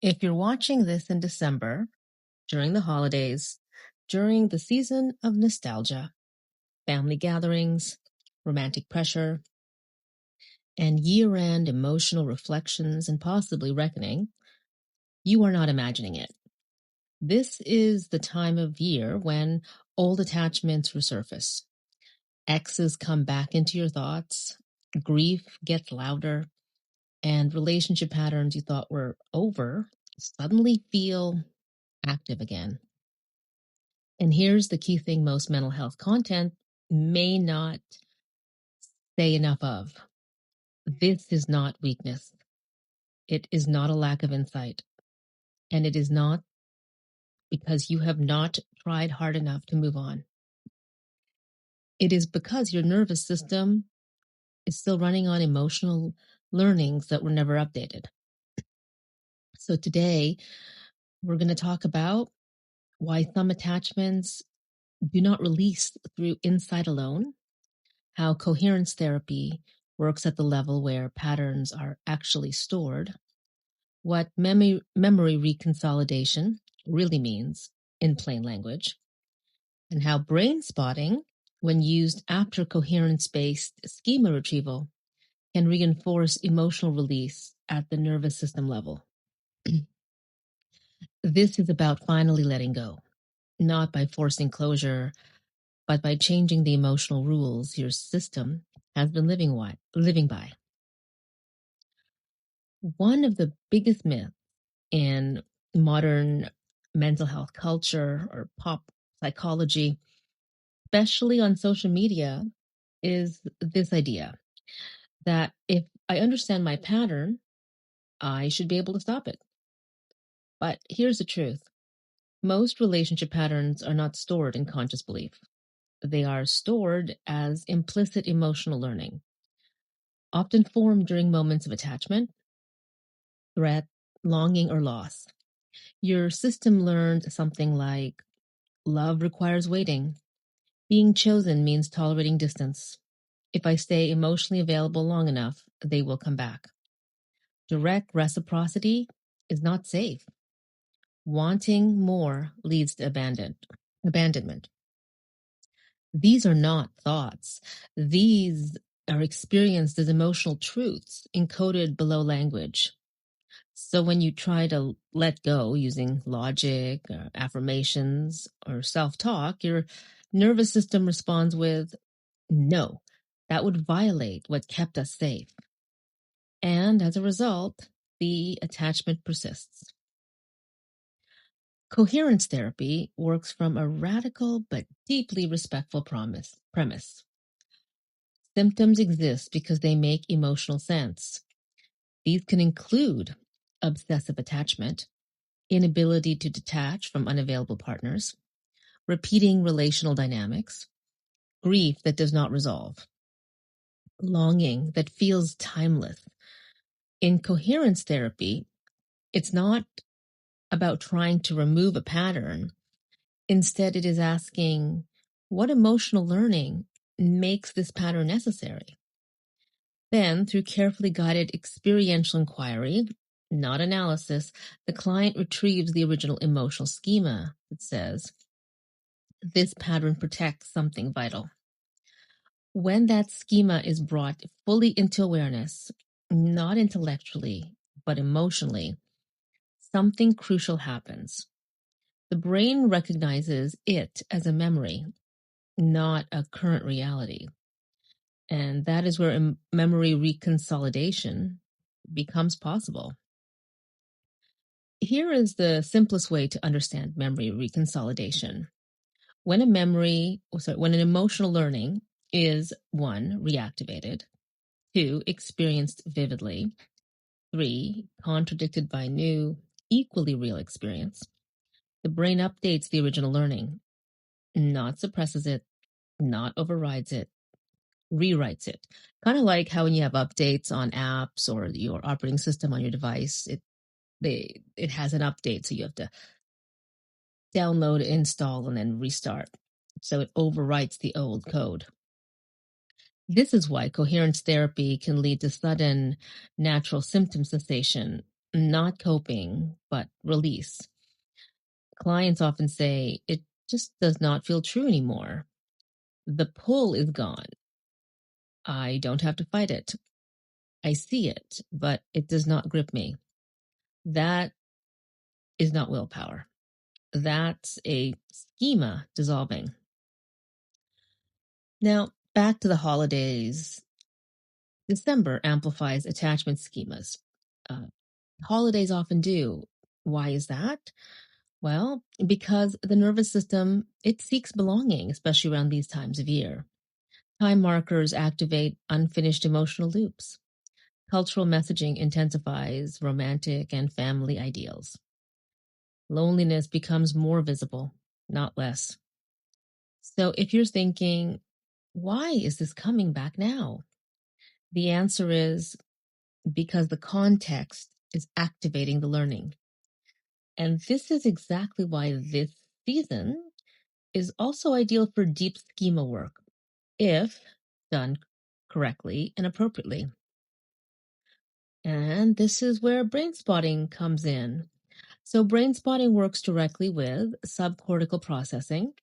If you're watching this in December, during the holidays, during the season of nostalgia, family gatherings, romantic pressure, and year-end emotional reflections and possibly reckoning, you are not imagining it. This is the time of year when old attachments resurface. Exes come back into your thoughts, grief gets louder, and relationship patterns you thought were over suddenly feel active again. And here's the key thing most mental health content may not say enough of. This is not weakness. It is not a lack of insight. And it is not because you have not tried hard enough to move on. It is because your nervous system is still running on emotional learnings that were never updated. So today, we're going to talk about why some attachments do not release through insight alone, how coherence therapy works at the level where patterns are actually stored, what memory reconsolidation really means in plain language, and how brainspotting, when used after coherence-based schema retrieval, can reinforce emotional release at the nervous system level. This is about finally letting go, not by forcing closure, but by changing the emotional rules your system has been living by. One of the biggest myths in modern mental health culture or pop psychology, especially on social media, is this idea that if I understand my pattern, I should be able to stop it. But here's the truth. Most relationship patterns are not stored in conscious belief. They are stored as implicit emotional learning, often formed during moments of attachment, threat, longing, or loss. Your system learned something like love requires waiting. Being chosen means tolerating distance. If I stay emotionally available long enough, they will come back. Direct reciprocity is not safe. Wanting more leads to abandonment. These are not thoughts. These are experienced as emotional truths encoded below language. So when you try to let go using logic, or affirmations, or self-talk, your nervous system responds with, no, that would violate what kept us safe. And as a result, the attachment persists. Coherence therapy works from a radical but deeply respectful premise. Symptoms exist because they make emotional sense. These can include obsessive attachment, inability to detach from unavailable partners, repeating relational dynamics, grief that does not resolve, longing that feels timeless. In coherence therapy, it's not about trying to remove a pattern. Instead, it is asking, what emotional learning makes this pattern necessary? Then, through carefully guided experiential inquiry, not analysis, the client retrieves the original emotional schema that says, this pattern protects something vital. When that schema is brought fully into awareness, not intellectually, but emotionally, something crucial happens. The brain recognizes it as a memory, not a current reality. And that is where memory reconsolidation becomes possible. Here is the simplest way to understand memory reconsolidation. When an emotional learning is 1, reactivated, 2, experienced vividly, 3, contradicted by new, equally real experience, the brain updates the original learning, not suppresses it, not overrides it, rewrites it. Kind of like how when you have updates on apps or your operating system on your device, it has an update, so you have to download, install, and then restart. So it overwrites the old code. This is why coherence therapy can lead to sudden natural symptom cessation, not coping, but release. Clients often say, it just does not feel true anymore. The pull is gone. I don't have to fight it. I see it, but it does not grip me. That is not willpower. That's a schema dissolving. Now, back to the holidays. December amplifies attachment schemas. Uh, Holidays often do. Why is that? Well, because the nervous system, it seeks belonging, especially around these times of year. Time markers activate unfinished emotional loops. Cultural messaging intensifies romantic and family ideals. Loneliness becomes more visible, not less. So if you're thinking, why is this coming back now? The answer is because the context is activating the learning. And this is exactly why this season is also ideal for deep schema work, if done correctly and appropriately. And this is where Brainspotting comes in. So Brainspotting works directly with subcortical processing,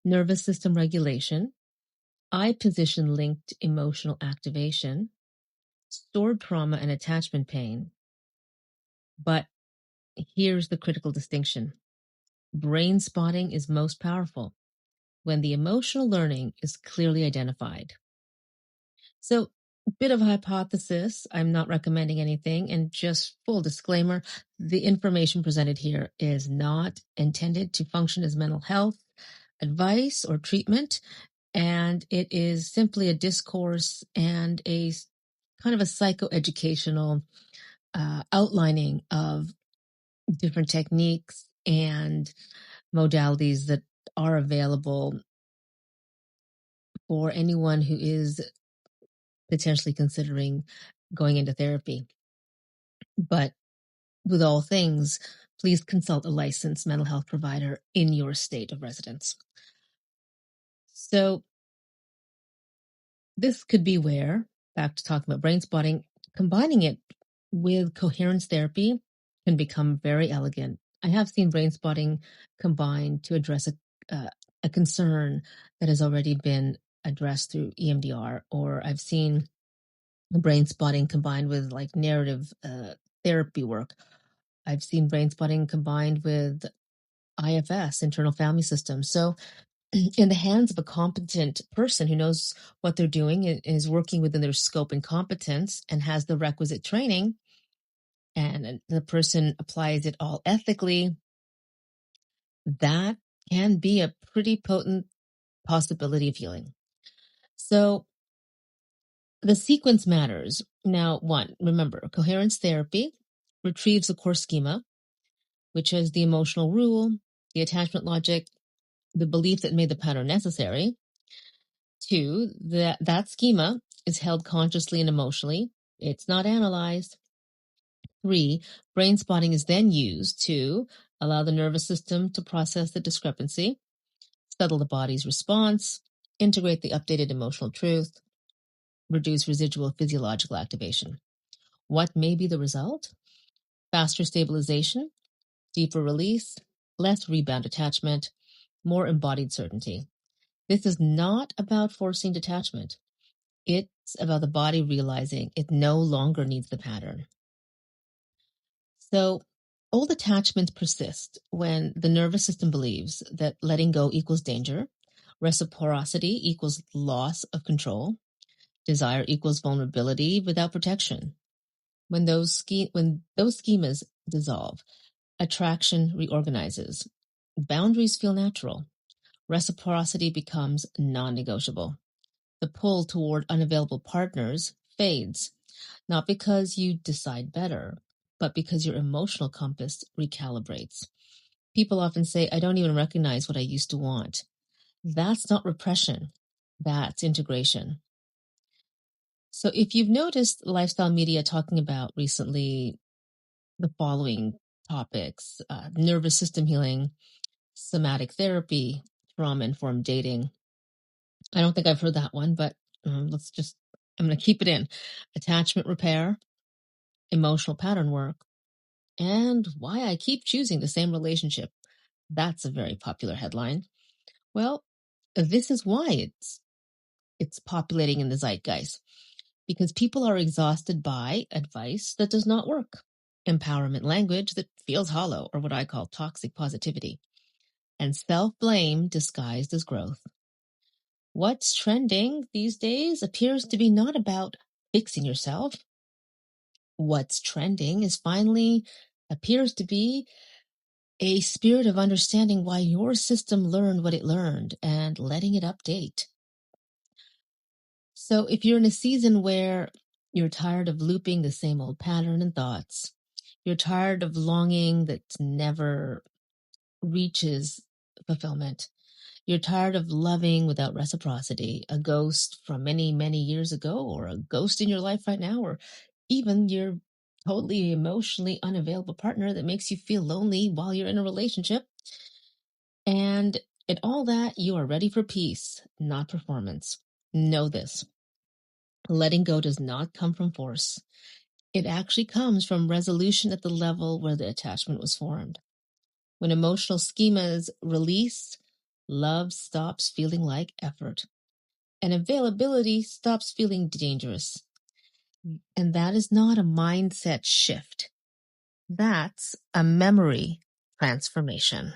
nervous system regulation, eye position linked emotional activation, stored trauma and attachment pain. But here's the critical distinction. Brainspotting is most powerful when the emotional learning is clearly identified. So, a bit of a hypothesis. I'm not recommending anything. And just full disclaimer, the information presented here is not intended to function as mental health advice or treatment. And it is simply a discourse and a kind of a psychoeducational outlining of different techniques and modalities that are available for anyone who is potentially considering going into therapy. But with all things, please consult a licensed mental health provider in your state of residence. So this could be where, back to talking about Brainspotting, combining it with coherence therapy can become very elegant. I have seen Brainspotting combined to address a concern that has already been addressed through EMDR, or I've seen Brainspotting combined with like narrative therapy work. I've seen Brainspotting combined with IFS, internal family system. So in the hands of a competent person who knows what they're doing and is working within their scope and competence and has the requisite training, and the person applies it all ethically, that can be a pretty potent possibility of healing. So the sequence matters. Now, one, remember, coherence therapy retrieves the core schema, which is the emotional rule, the attachment logic, the belief that made the pattern necessary. Two, that schema is held consciously and emotionally. It's not analyzed. Three, brain spotting is then used to allow the nervous system to process the discrepancy, settle the body's response, integrate the updated emotional truth, reduce residual physiological activation. What may be the result? Faster stabilization, deeper release, less rebound attachment, more embodied certainty. This is not about forcing detachment. It's about the body realizing it no longer needs the pattern. So, old attachments persist when the nervous system believes that letting go equals danger, reciprocity equals loss of control, desire equals vulnerability without protection. When those schemas dissolve, attraction reorganizes. Boundaries feel natural. Reciprocity becomes non-negotiable. The pull toward unavailable partners fades, not because you decide better, but because your emotional compass recalibrates. People often say, I don't even recognize what I used to want. That's not repression. That's integration. So if you've noticed lifestyle media talking about recently the following topics, nervous system healing, somatic therapy, trauma-informed dating. I don't think I've heard that one, but I'm going to keep it in. Attachment repair, emotional pattern work, And why I keep choosing the same relationship. That's a very popular headline. Well, this is why it's populating in the zeitgeist. Because people are exhausted by advice that does not work, empowerment language that feels hollow, or what I call toxic positivity, and self-blame disguised as growth. What's trending these days appears to be not about fixing yourself. What's trending is finally appears to be a spirit of understanding why your system learned what it learned and letting it update. So if you're in a season where you're tired of looping the same old pattern and thoughts, you're tired of longing that never reaches fulfillment, you're tired of loving without reciprocity, a ghost from many, many years ago, or a ghost in your life right now, or even your totally emotionally unavailable partner that makes you feel lonely while you're in a relationship. And in all that, you are ready for peace, not performance. Know this. Letting go does not come from force. It actually comes from resolution at the level where the attachment was formed. When emotional schemas release, love stops feeling like effort, and availability stops feeling dangerous. And that is not a mindset shift. That's a memory transformation.